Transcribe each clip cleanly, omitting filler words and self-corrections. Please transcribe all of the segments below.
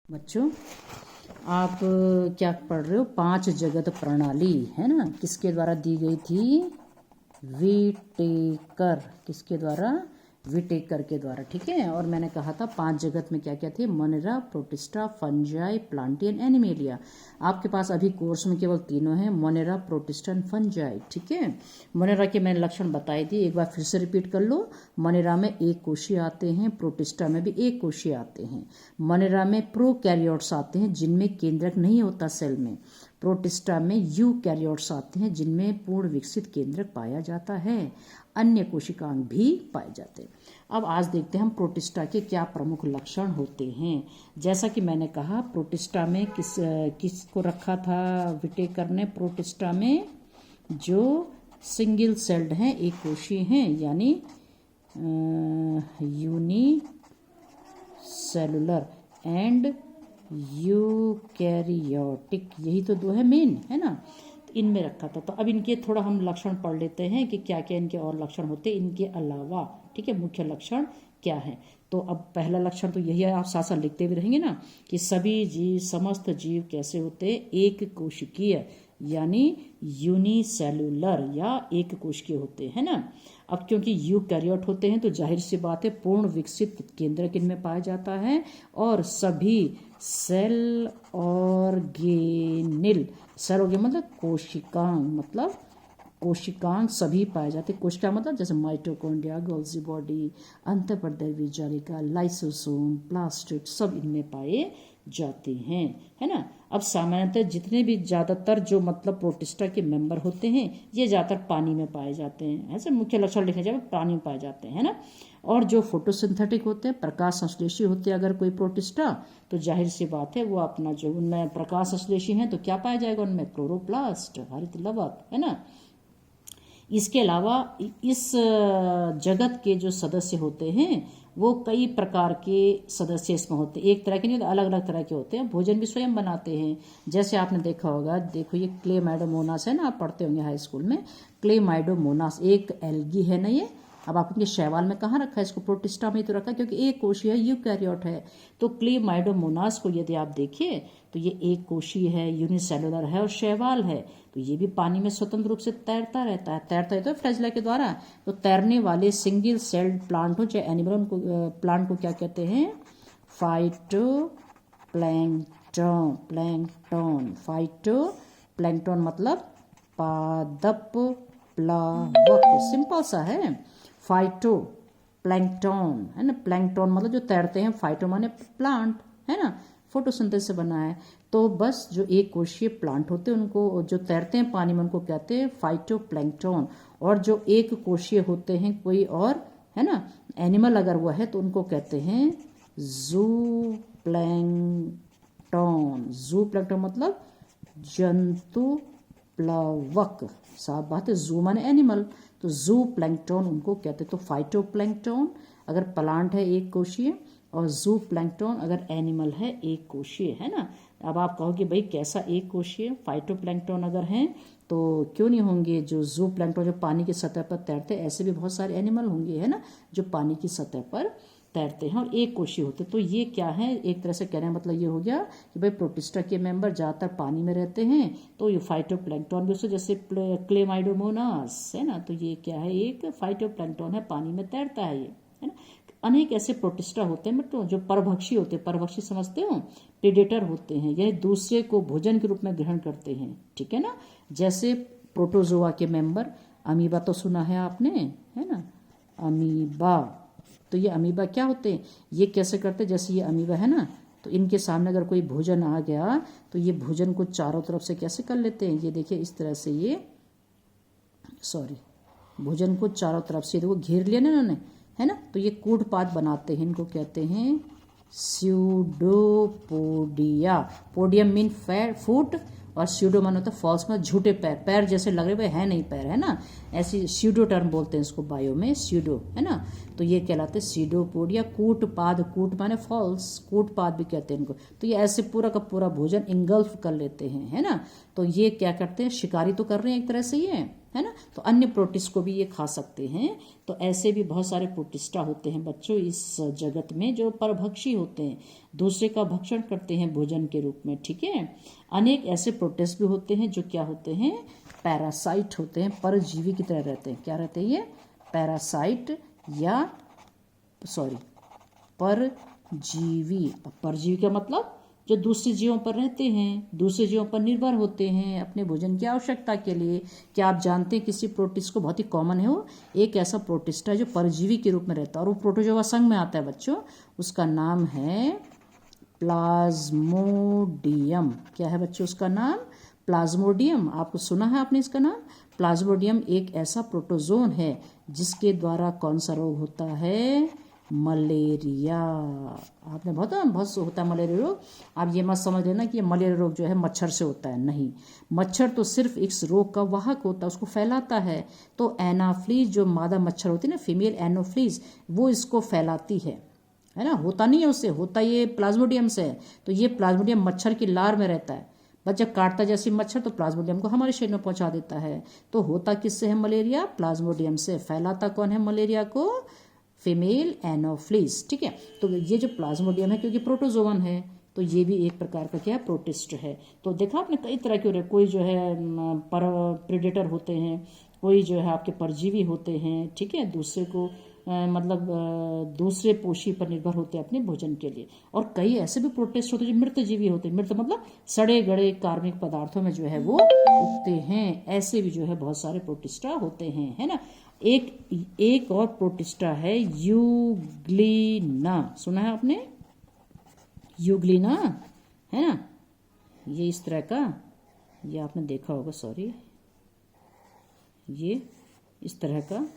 बच्चों, आप क्या पढ़ रहे हो? पांच जगत प्रणाली है ना, किसके द्वारा दी गई थी? विटेकर। किसके द्वारा? विटेकर के द्वारा। ठीक है। और मैंने कहा था पांच जगत में क्या क्या थे? Monera, Protista, Fungi, Plantae, Animalia. आपके पास अभी कोर्स में केवल तीनों हैं, मोनेरा, प्रोटिस्टा एंड फंजाई। ठीक है। मोनेरा के मैंने लक्षण बताए थे, एक बार फिर से रिपीट कर लो। मोनेरा में एक कोशीय आते हैं, प्रोटिस्टा में भी एक कोशीय आते हैं। मोनेरा में प्रोकैरियोट्स आते हैं जिनमें केंद्रक नहीं होता सेल में। प्रोटिस्टा में यूकैरियोट्स आते हैं जिनमें पूर्ण विकसित केंद्रक पाया जाता है। अन्य कोशिकांग भी पाए जाते हैं। अब आज देखते हैं हम प्रोटिस्टा के क्या प्रमुख लक्षण होते हैं। जैसा कि मैंने कहा, प्रोटिस्टा में किसको रखा था विटेकर ने? प्रोटिस्टा में जो सिंगल सेल्ड हैं, एक कोशीय हैं, यानी यूनिसेलुलर एंड यूकैरियोटिक, यही तो दो है मेन, है ना। इनमें रखा था। तो अब इनके थोड़ा हम लक्षण पढ़ लेते हैं कि क्या क्या इनके और लक्षण होते हैं इनके अलावा। ठीक है, मुख्य लक्षण क्या है? तो अब पहला लक्षण तो यही है, आप साथ साथ लिखते भी रहेंगे ना, कि सभी जीव, समस्त जीव कैसे होते हैं? एक कोशिकीय, यानी यूनिसेलुलर या एक कोशिकीय होते हैं ना। अब क्योंकि यूकैरियोट होते हैं तो जाहिर सी बात है पूर्ण विकसित केंद्रक इनमें पाया जाता है, और सभी सेल ऑर्गेनिल, सेल ऑर्गेनिल मतलब कोशिकांग, मतलब कोशिकांग सभी पाए जाते हैं। कोशिका मतलब जैसे माइटोकॉन्ड्रिया, गोल्जी बॉडी, अंतःपरदेवी जालिका, लाइसोसोम, प्लास्टिड, सब इनमें पाए जाते हैं, है ना। अब सामान्यतः जितने भी ज़्यादातर जो मतलब प्रोटिस्टा के मेंबर होते हैं ये ज़्यादातर पानी में पाए जाते हैं। ऐसे मुख्य लक्षण लिखे जाए पानी में पाए जाते हैं, है ना। और जो फोटोसिंथेटिक होते हैं, प्रकाश संश्लेषी होते हैं, अगर कोई प्रोटिस्टा, तो जाहिर सी बात है वो अपना जो उनमें प्रकाश संश्लेषी हैं तो क्या पाया जाएगा उनमें? क्लोरोप्लास्ट, हरित लवक, है ना। इसके अलावा इस जगत के जो सदस्य होते हैं वो कई प्रकार के सदस्य इसमें होते हैं, एक तरह के नहीं, अलग अलग तरह के होते हैं। भोजन भी स्वयं बनाते हैं। जैसे आपने देखा होगा, देखो ये क्लेमाइडोमोनास है ना, आप पढ़ते होंगे हाई स्कूल में। क्लेमाइडोमोनास एक एल्गी है ना ये। अब आप इनके शैवाल में कहाँ रखा है इसको? प्रोटिस्टा में ही तो रखा है, क्योंकि एक कोशीय है, यूकैरियोट है। तो क्लेमाइडोमोनास को यदि आप देखिए तो ये एक कोशीय है, यूनिसेलुलर है और शैवाल है। तो ये भी पानी में स्वतंत्र रूप से तैरता रहता है। तैरता है तो फ्लैजेला के द्वारा। तो तैरने वाले सिंगल सेल्ड प्लांट हो चाहे एनिमल, उनको प्लांट को क्या कहते हैं? फाइटोप्लैंक्टन। प्लैंक्टन, फाइटोप्लैंक्टन मतलब पादप प्लावक, सिंपल सा है। फाइटो प्लैंक्टन है ना, प्लैंक्टन मतलब जो तैरते हैं, फाइटो माने प्लांट, है ना, फोटोसिंथेसिस से बना है। तो बस जो एक कोशीय प्लांट होते हैं उनको, जो तैरते हैं पानी में, उनको कहते हैं फाइटोप्लैंक्टन। और जो एक कोशीय होते हैं कोई और, है ना, एनिमल अगर वो है, तो उनको कहते हैं जूप्लैंक्टन। जूप्लैंक्टन मतलब जंतु प्लावक, साफ बात है। जू माने एनिमल, तो जू प्लैंक्टन उनको कहते हैं। तो फाइटोप्लैंक्टन अगर प्लांट है एक कोशीय, और जू प्लैंक्टन अगर एनिमल है एक कोशीय, है ना। अब आप कहोगे भाई कैसा एक कोशीय? फाइटोप्लैंक्टन अगर हैं तो क्यों नहीं होंगे जो जू प्लैंक्टन जो पानी की सतह पर तैरते हैं, ऐसे भी बहुत सारे एनिमल होंगे, है ना, जो पानी की सतह पर तैरते हैं और एक कोशीय होते हैं। तो ये क्या है? एक तरह से कहने का मतलब ये हो गया कि भाई प्रोटिस्टा के मेंबर ज़्यादातर पानी में रहते हैं, तो ये फाइटोप्लैंक्टन भी उससे, जैसे क्लेमाइडोमोनास है ना, तो ये क्या है? एक फाइटोप्लैंक्टन है, पानी में तैरता है ये, है ना। अनेक ऐसे प्रोटिस्टा होते हैं मतलब जो परभक्षी होते हैं। परभक्षी समझते हो? प्रेडेटर होते हैं, यह दूसरे को भोजन के रूप में ग्रहण करते हैं, ठीक है ना। जैसे प्रोटोजोआ के मेंबर, अमीबा तो सुना है आपने, है ना, अमीबा। तो ये अमीबा क्या होते हैं? ये कैसे करते हैं? जैसे ये अमीबा है ना, तो इनके सामने अगर कोई भोजन आ गया तो ये भोजन को चारों तरफ से कैसे कर लेते हैं? ये देखिए इस तरह से, ये भोजन को चारों तरफ से देखो घेर लिया ना इन्होंने, है ना। तो ये कूटपाद बनाते हैं, इनको कहते हैं स्यूडोपोडिया। पोडियम मीन फूट, और स्यूडो मान होता है फॉल्स में झूठे पैर, पैर जैसे लग रहे है नहीं पैर, है ना। ऐसी स्यूडो टर्म बोलते हैं इसको बायो में, स्यूडो, है ना। तो ये कहलाते हैं स्यूडोपोडिया। कूटपाद, कूट माने फॉल्स, कूटपाद भी कहते हैं इनको। तो ये ऐसे पूरा का पूरा भोजन इंगल्फ कर लेते हैं, है ना। तो ये क्या करते हैं? शिकारी तो कर रहे हैं एक तरह से ये, है ना। तो अन्य प्रोटिस्ट को भी ये खा सकते हैं। तो ऐसे भी बहुत सारे प्रोटिस्टा होते हैं बच्चों इस जगत में जो परभक्षी होते हैं, दूसरे का भक्षण करते हैं भोजन के रूप में, ठीक है। अनेक ऐसे प्रोटिस्ट भी होते हैं जो क्या होते हैं, पैरासाइट होते हैं, परजीवी की तरह रहते हैं। क्या रहते हैं ये, पैरासाइट या परजीवी। परजीवी का मतलब जो दूसरे जीवों पर रहते हैं, दूसरे जीवों पर निर्भर होते हैं अपने भोजन की आवश्यकता के लिए। क्या आप जानते हैं किसी प्रोटिस्ट को, बहुत ही कॉमन है वो, एक ऐसा प्रोटिस्ट है जो परजीवी के रूप में रहता है और वो प्रोटोजोआ संघ में आता है बच्चों। उसका नाम है प्लाज्मोडियम। क्या है बच्चों उसका नाम, प्लाज्मोडियम। आपको सुना है आपने इसका नाम। प्लाज्मोडियम एक ऐसा प्रोटोजोन है जिसके द्वारा कौन सा रोग होता है, मलेरिया। आपने बहुत होता है मलेरिया रोग। आप ये मत समझ लेना कि ये मलेरिया रोग जो है मच्छर से होता है, नहीं। मच्छर तो सिर्फ इस रोग का वाहक होता है, उसको फैलाता है। तो एनाफ्लीज जो मादा मच्छर होती है ना, फीमेल एनोफ्लीज, वो इसको फैलाती है ना। होता नहीं है उससे, होता ये प्लाज्मोडियम से है। तो ये प्लाज्मोडियम मच्छर की लार में रहता है, बस जब काटता जैसे मच्छर तो प्लाज्मोडियम को हमारे शरीर में पहुंचा देता है। तो होता किससे है मलेरिया, प्लाज्मोडियम से। फैलाता कौन है मलेरिया को, फीमेल एनोफ्लीज, ठीक है। तो ये जो प्लाज्मोडियम है क्योंकि प्रोटोजोवन है तो ये भी एक प्रकार का क्या प्रोटिस्ट है। तो देखा आपने कई तरह के, कोई जो है प्रेडेटर होते हैं, कोई जो है आपके परजीवी होते हैं, ठीक है, दूसरे को दूसरे पोषी पर निर्भर होते हैं अपने भोजन के लिए। और कई ऐसे भी प्रोटिस्ट होते हैं जो मृतजीवी होते हैं। मृत मतलब सड़े गड़े कार्बनिक पदार्थों में जो है वो उगते हैं। ऐसे भी जो है बहुत सारे प्रोटिस्टा होते हैं, है ना। एक और प्रोटिस्टा है यूग्लिना। सुना है आपने, यूग्लिना, है ना। ये इस तरह का, ये आपने देखा होगा, सॉरी, ये इस तरह का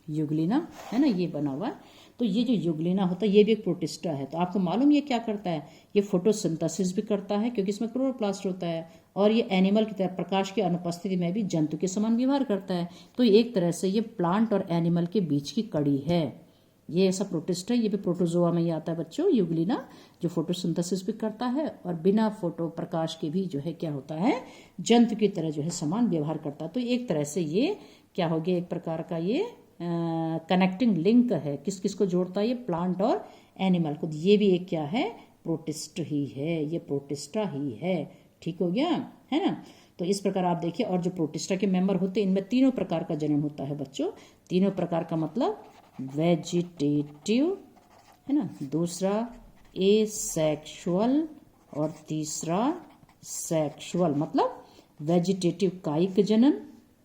यूग्लिना है ना, ये बना हुआ है। तो ये जो यूग्लिना होता है ये भी एक प्रोटिस्टा है। तो आपको मालूम ये क्या करता है, ये फोटोसिंथेसिस भी करता है क्योंकि इसमें क्लोरोप्लास्ट होता है। और ये एनिमल की तरह प्रकाश की अनुपस्थिति में भी जंतु के समान व्यवहार करता है। तो एक तरह से ये प्लांट और एनिमल के बीच की कड़ी है। ये ऐसा प्रोटिस्ट है, ये भी प्रोटोजोआ में ही आता है बच्चों, यूग्लिना, जो फोटोसिंथेसिस भी करता है और बिना फोटो प्रकाश के भी जो है क्या होता है, जंतु की तरह जो है समान व्यवहार करता है। तो एक तरह से ये क्या हो गया, एक प्रकार का ये कनेक्टिंग लिंक है। किस किस को जोड़ता है, ये प्लांट और एनिमल को। ये भी एक क्या है, प्रोटिस्ट ही है, ये प्रोटिस्टा ही है। ठीक हो गया, है ना। तो इस प्रकार आप देखिए, और जो प्रोटिस्टा के मेंबर होते हैं इनमें तीनों प्रकार का जनन होता है बच्चों। तीनों प्रकार का मतलब वेजिटेटिव, है ना, दूसरा एसेक्सुअल और तीसरा सेक्सुअल। मतलब वेजिटेटिव कायिक जनन,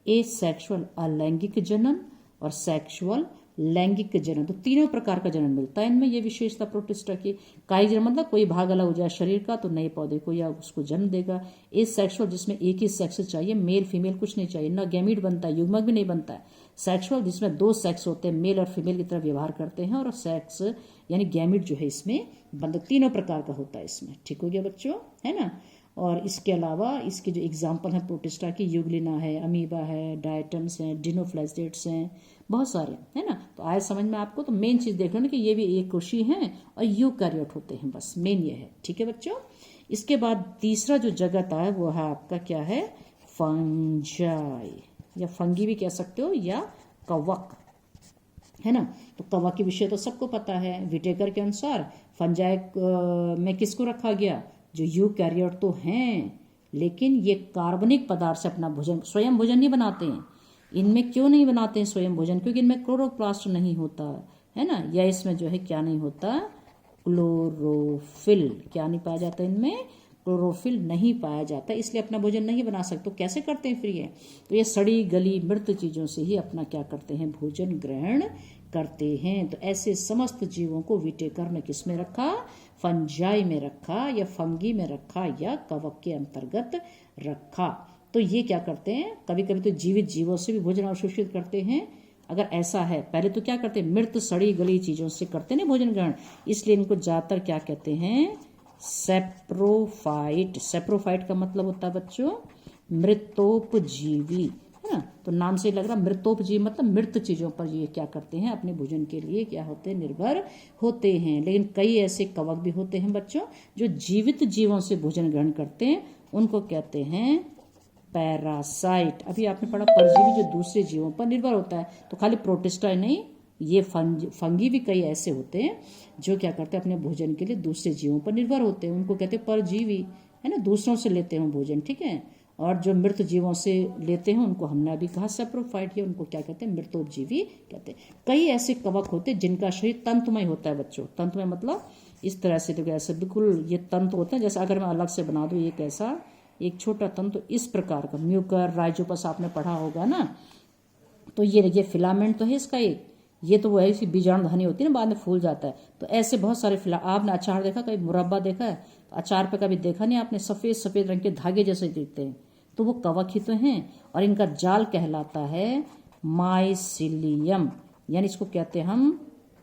एसेक्सुअल अलैंगिक जनन और सेक्सुअल लैंगिक जनन। तो तीनों प्रकार का जनन मिलता है इनमें। ये विशेषता प्रोटिस्टा की। कायिक जनन मतलब कोई भाग अलग हो जाए शरीर का तो नए पौधे को या उसको जन्म देगा। एसेक्सुअल जिसमें एक ही सेक्स चाहिए, मेल फीमेल कुछ नहीं चाहिए, ना गैमीट बनता है, युग्मक भी नहीं बनता है। सेक्सुअल जिसमें दो सेक्स होते हैं, मेल और फीमेल की तरह व्यवहार करते हैं, और सेक्स यानी गैमीट जो है इसमें बंद। तीनों प्रकार का होता है इसमें। ठीक हो गया बच्चों, है ना। और इसके अलावा इसके जो एग्जाम्पल हैं प्रोटिस्टा की, यूग्लिना है, अमीबा है, डायटम्स हैं, डिनोफ्लाजेलेट्स हैं, बहुत सारे, है ना। तो आए समझ में आपको। तो मेन चीज देख लो ना कि ये भी एक कोशी हैं और यूकैरियोट होते हैं, बस मेन ये है। ठीक है बच्चों। इसके बाद तीसरा जो जगत है वो है आपका क्या है, फंजाई, या फंगी भी कह सकते हो, या कवक, है ना। तो कवक के विषय तो सबको पता है। विटेकर के अनुसार फंजाई में किसको रखा गया, जो यूकैरियोट तो हैं लेकिन ये कार्बनिक पदार्थ से अपना भोजन, स्वयं भोजन नहीं बनाते हैं। इनमें क्यों नहीं बनाते हैं स्वयं भोजन, क्योंकि इनमें क्लोरोप्लास्ट नहीं होता, है ना, या इसमें जो है क्या नहीं होता, क्लोरोफिल। क्या नहीं पाया जाता इनमें, क्लोरोफिल नहीं पाया जाता, इसलिए अपना भोजन नहीं बना सकते। तो कैसे करते हैं फिर ये, तो ये सड़ी गली मृत चीजों से ही अपना क्या करते हैं, भोजन ग्रहण करते हैं। तो ऐसे समस्त जीवों को विटेकर ने किस में रखा, फंजाई में रखा, या फंगी में रखा, या कवक के अंतर्गत रखा। तो ये क्या करते हैं, कभी कभी तो जीवित जीवों से भी भोजन अवशोषित करते हैं। अगर ऐसा है, पहले तो क्या करते हैं, मृत सड़ी गली चीजों से करते हैं भोजन ग्रहण, इसलिए इनको ज्यादातर क्या कहते हैं, सेप्रोफाइट। सेप्रोफाइट का मतलब होता है बच्चों मृतोपजीवी, है ना। तो नाम से लग रहा मृतोपजीवी मतलब मृत चीजों पर ये क्या करते हैं, अपने भोजन के लिए क्या होते हैं, निर्भर होते हैं। लेकिन कई ऐसे कवक भी होते हैं बच्चों जो जीवित जीवों से भोजन ग्रहण करते हैं, उनको कहते हैं पैरासाइट। अभी आपने पढ़ा परजीवी जो दूसरे जीवों पर निर्भर होता है, तो खाली प्रोटिस्टा ही नहीं, ये फंगी भी कई ऐसे होते हैं जो क्या करते हैं, अपने भोजन के लिए दूसरे जीवों पर निर्भर होते हैं, उनको कहते हैं परजीवी, है ना, दूसरों से लेते हैं भोजन, ठीक है। और जो मृत जीवों से लेते हैं उनको हमने अभी कहा सेप्रोफाइट, या उनको क्या कहते हैं, मृतोपजीवी कहते हैं। कई ऐसे कवक होते हैं जिनका शरीर तंतुमय होता है बच्चों। तंतुमय मतलब इस तरह से, देखो ऐसे बिल्कुल ये तंतु होता है, जैसे अगर मैं अलग से बना दूँ एक ऐसा एक छोटा तंतु इस प्रकार का, म्यूकर राइजोपस आपने पढ़ा होगा ना, तो ये देखिए फिलामेंट तो है इसका एक, ये तो वो है इसी बीजाणुधनी होती है ना, बाद में फूल जाता है। तो ऐसे बहुत सारे आपने अचार देखा, कभी मुरब्बा देखा है, तो अचार पे कभी देखा नहीं आपने, सफ़ेद सफ़ेद रंग के धागे जैसे दिखते हैं, तो वो कवक ही तो हैं। और इनका जाल कहलाता है माइसिलियम, यानी इसको कहते हैं हम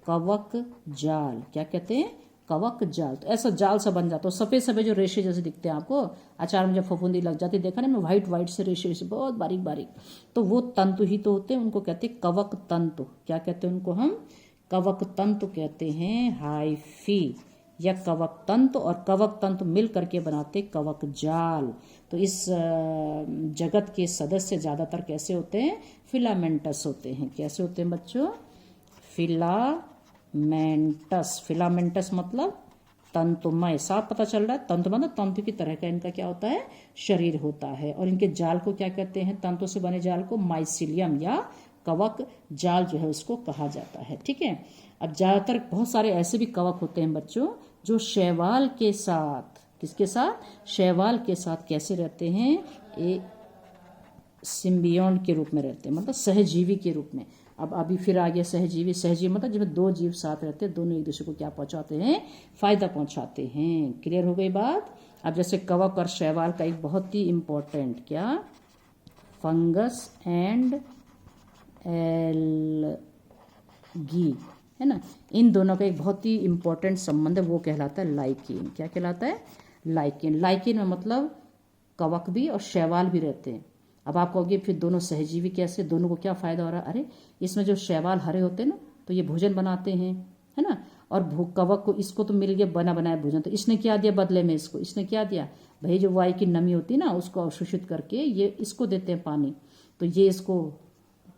कवक जाल। क्या कहते हैं, कवक जाल। तो ऐसा जाल सा बन जाता है, सफ़ेद सफ़ेद जो रेशे जैसे दिखते हैं आपको, अचार में जब फफूंदी लग जाती है, देखा ना, वाइट वाइट से रेशे से बहुत बारीक बारीक, तो वो तंतु ही तो होते हैं, उनको कहते हैं कवक तंतु। क्या कहते हैं उनको हम, कवक तंतु कहते हैं, हाइफी या कवक तंतु। और कवक तंतु मिल करके बनाते कवक जाल। तो इस जगत के सदस्य ज़्यादातर कैसे होते हैं, फिलामेंटस होते हैं। कैसे होते हैं बच्चों, फिलामेंटस। फिलामेंटस मतलब तंतुमय, साफ पता चल रहा है, तंतु मतलब तंतु की तरह का इनका क्या होता है, शरीर होता है। और इनके जाल को क्या कहते हैं, तंतु से बने जाल को माइसिलियम या कवक जाल जो है उसको कहा जाता है, ठीक है। अब ज़्यादातर बहुत सारे ऐसे भी कवक होते हैं बच्चों जो शैवाल के साथ, किसके साथ, शैवाल के साथ कैसे रहते हैं, एक सिम्बियोन के रूप में रहते हैं, मतलब सहजीवी के रूप में। अब अभी फिर आ गया सहजीवी। सहजीवी मतलब जब दो जीव साथ रहते हैं, दोनों एक दूसरे को क्या पहुंचाते हैं, फायदा पहुंचाते हैं। क्लियर हो गई बात। अब जैसे कवक और शैवाल का एक बहुत ही इंपॉर्टेंट क्या, फंगस एंड एल्गी, है ना, इन दोनों का एक बहुत ही इंपॉर्टेंट संबंध है, वो कहलाता है लाइकेन। क्या कहलाता है, लाइकेन। लाइकेन में मतलब कवक भी और शैवाल भी रहते हैं। अब आप कहोगे फिर दोनों सहजीवी कैसे, दोनों को क्या फ़ायदा हो रहा है, अरे इसमें जो शैवाल हरे होते हैं ना, तो ये भोजन बनाते हैं, है ना, और कवक को, इसको तो मिल गया बना बनाया भोजन, तो इसने क्या दिया बदले में, इसने क्या दिया भाई, जो वायु की नमी होती है ना उसको अवशोषित करके ये इसको देते हैं पानी, तो ये इसको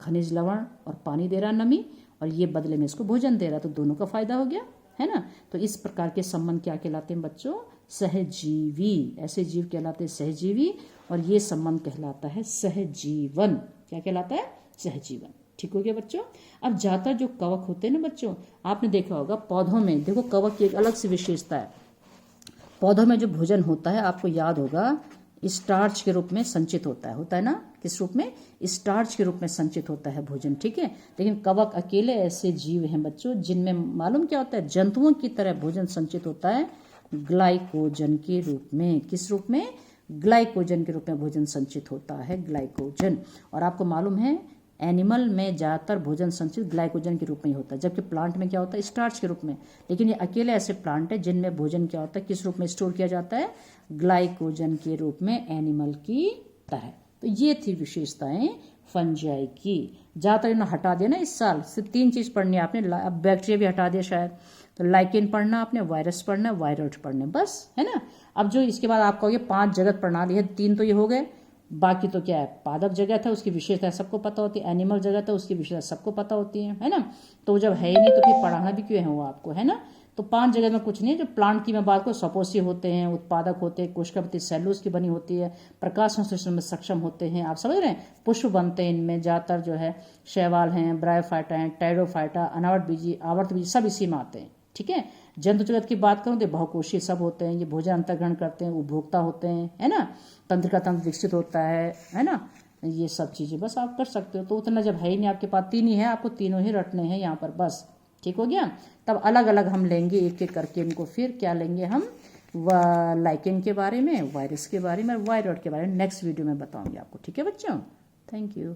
खनिज लवण और पानी दे रहा है नमी, और ये बदले में इसको भोजन दे रहा है, तो दोनों का फायदा हो गया, है ना। तो इस प्रकार के संबंध क्या कहलाते हैं बच्चों, सहजीवी। ऐसे जीव कहलाते हैं सहजीवी, और ये संबंध कहलाता है सहजीवन। क्या कहलाता है, सहजीवन। ठीक हो गया बच्चों। अब ज़्यादातर जो कवक होते हैं ना बच्चों, आपने देखा होगा पौधों में, देखो कवक की एक अलग सी विशेषता है, पौधों में जो भोजन होता है आपको याद होगा स्टार्च के रूप में संचित होता है ना, किस रूप में, स्टार्च के रूप में संचित होता है भोजन, ठीक है। लेकिन कवक अकेले ऐसे जीव हैं बच्चों जिनमें मालूम क्या होता है, जंतुओं की तरह भोजन संचित होता है ग्लाइकोजन के रूप में। किस रूप में, ग्लाइकोजन के रूप में भोजन संचित होता है, ग्लाइकोजन। और आपको मालूम है एनिमल में ज़्यादातर भोजन संचित ग्लाइकोजन के रूप में ही होता है, जबकि प्लांट में क्या होता है, स्टार्च के रूप में। लेकिन ये अकेले ऐसे प्लांट है जिनमें भोजन क्या होता है, किस रूप में स्टोर किया जाता है, ग्लाइकोजन के रूप में, एनिमल की तरह। तो ये थी विशेषताएं फंजाई की। ज़्यादातर इन्होंने हटा दिया ना इस साल, सिर्फ 3 चीज़ पढ़नी है आपने, अब बैक्टीरिया भी हटा दिया शायद, तो लाइकेन पढ़ना आपने, वायरस पढ़ना, वायरस पढ़ने, बस, है ना। अब जो इसके बाद आप कहोगे 5 जगत प्रणाली है, 3 तो ये हो गए, बाकी तो क्या है, पादप जगत है उसकी विशेषता सबको पता होती है, एनिमल जगत है उसकी विशेषता सबको पता होती है ना। तो जब है ही नहीं तो फिर पढ़ाना भी क्यों है वो आपको, है ना। तो 5 जगत में कुछ नहीं है। जो प्लांट की मैं बात करूँ, सपोषी होते हैं, उत्पादक होते हैं, कोशिकापति सेलुलोज की बनी होती है, प्रकाश संश्लेषण में सक्षम होते हैं, आप समझ रहे हैं, पुष्प बनते हैं इनमें, ज़्यादातर जो है शैवाल हैं, ब्रायोफाइटा हैं, टाइडोफाइटा, अनावर्त बीजी, आवर्त बीजी, सब इसी में आते हैं, ठीक है। जंतु जगत की बात करूँ तो बहुकोशीय सब होते हैं, ये भोजन अंतर्ग्रहण करते हैं, उपभोक्ता होते हैं, है ना, तंत्रिका तंत्र विकसित होता है ना, ये सब चीज़ें बस आप कर सकते हो। तो उतना जब है ही नहीं आपके पास, 3 ही है, आपको तीनों ही रटने हैं यहाँ पर, बस, ठीक हो गया। तब अलग अलग हम लेंगे एक एक करके इनको, फिर क्या लेंगे हम, लाइकेन के बारे में, वायरस के बारे में, वायरॉइड के बारे में नेक्स्ट वीडियो में बताऊंगी आपको, ठीक है बच्चों। Thank you.